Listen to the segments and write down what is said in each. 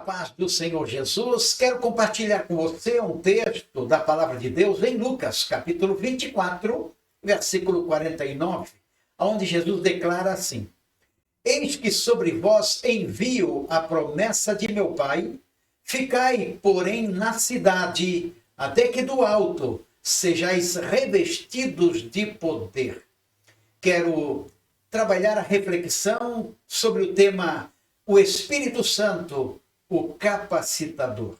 paz do Senhor Jesus, quero compartilhar com você um texto da palavra de Deus em Lucas, capítulo 24, versículo 49, onde Jesus declara assim: Eis que sobre vós envio a promessa de meu Pai, ficai, porém, na cidade, até que do alto sejais revestidos de poder. Quero trabalhar a reflexão sobre o tema o Espírito Santo, o capacitador.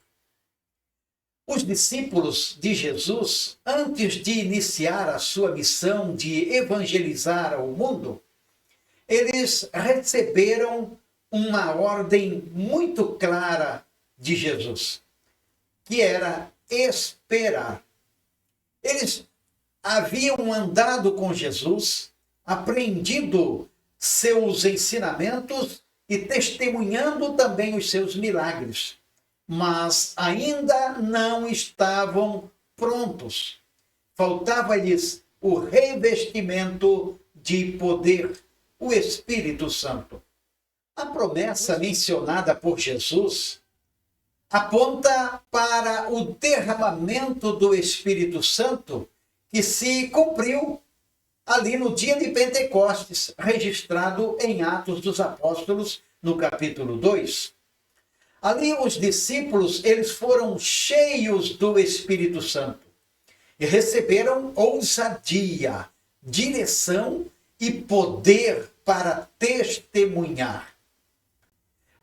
Os discípulos de Jesus, antes de iniciar a sua missão de evangelizar o mundo, eles receberam uma ordem muito clara de Jesus, que era esperar. Eles haviam andado com Jesus, aprendido seus ensinamentos e testemunhando também os seus milagres, mas ainda não estavam prontos. Faltava-lhes o revestimento de poder, o Espírito Santo. A promessa mencionada por Jesus aponta para o derramamento do Espírito Santo que se cumpriu ali no dia de Pentecostes, registrado em Atos dos Apóstolos, no capítulo 2. Ali os discípulos, eles foram cheios do Espírito Santo e receberam ousadia, direção e poder para testemunhar.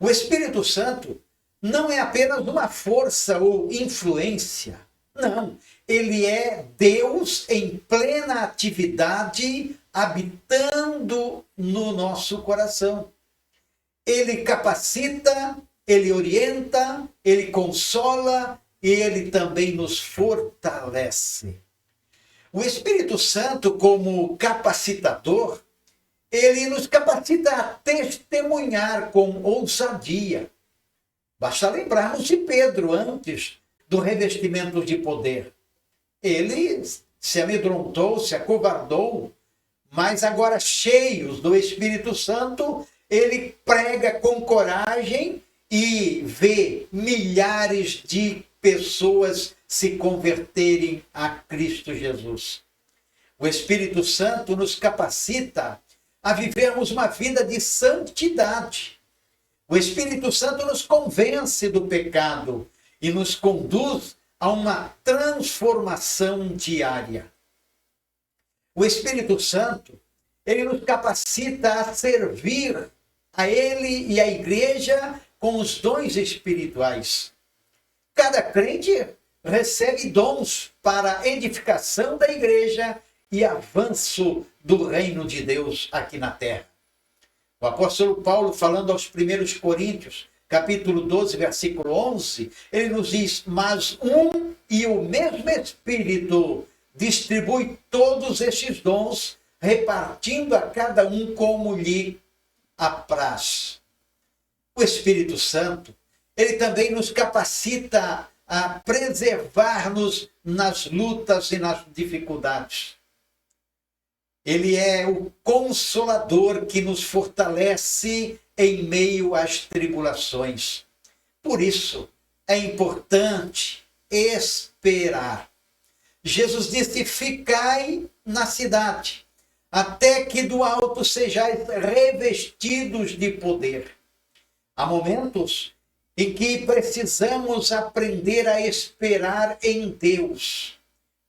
O Espírito Santo não é apenas uma força ou influência, não. Ele é Deus em plena atividade, habitando no nosso coração. Ele capacita, ele orienta, ele consola e ele também nos fortalece. O Espírito Santo, como capacitador, ele nos capacita a testemunhar com ousadia. Basta lembrarmos de Pedro antes do revestimento de poder. Ele se amedrontou, se acovardou, mas agora cheios do Espírito Santo, ele prega com coragem e vê milhares de pessoas se converterem a Cristo Jesus. O Espírito Santo nos capacita a vivermos uma vida de santidade. O Espírito Santo nos convence do pecado e nos conduz a uma transformação diária. O Espírito Santo, ele nos capacita a servir a ele e a igreja com os dons espirituais. Cada crente recebe dons para a edificação da igreja e avanço do reino de Deus aqui na terra. O apóstolo Paulo, falando aos 1 Coríntios, capítulo 12, versículo 11, ele nos diz: mas um e o mesmo Espírito distribui todos estes dons, repartindo a cada um como lhe apraz. O Espírito Santo, ele também nos capacita a preservar-nos nas lutas e nas dificuldades. Ele é o consolador que nos fortalece em meio às tribulações. Por isso, é importante esperar. Jesus disse: ficai na cidade, até que do alto sejais revestidos de poder. Há momentos em que precisamos aprender a esperar em Deus,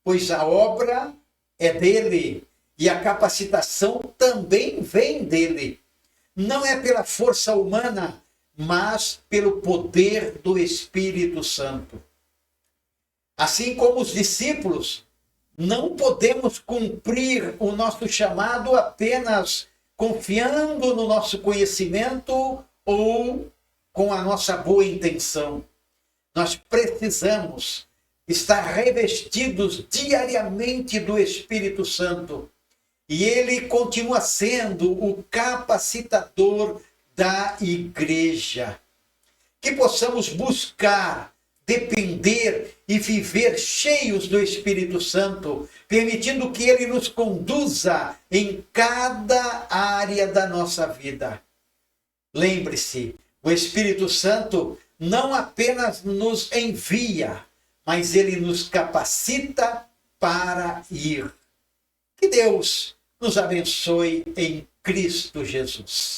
pois a obra é dele e a capacitação também vem dele. Não é pela força humana, mas pelo poder do Espírito Santo. Assim como os discípulos, não podemos cumprir o nosso chamado apenas confiando no nosso conhecimento ou com a nossa boa intenção. Nós precisamos estar revestidos diariamente do Espírito Santo. E ele continua sendo o capacitador da igreja. Que possamos buscar, depender e viver cheios do Espírito Santo, permitindo que ele nos conduza em cada área da nossa vida. Lembre-se, o Espírito Santo não apenas nos envia, mas ele nos capacita para ir. Que Deus nos abençoe em Cristo Jesus.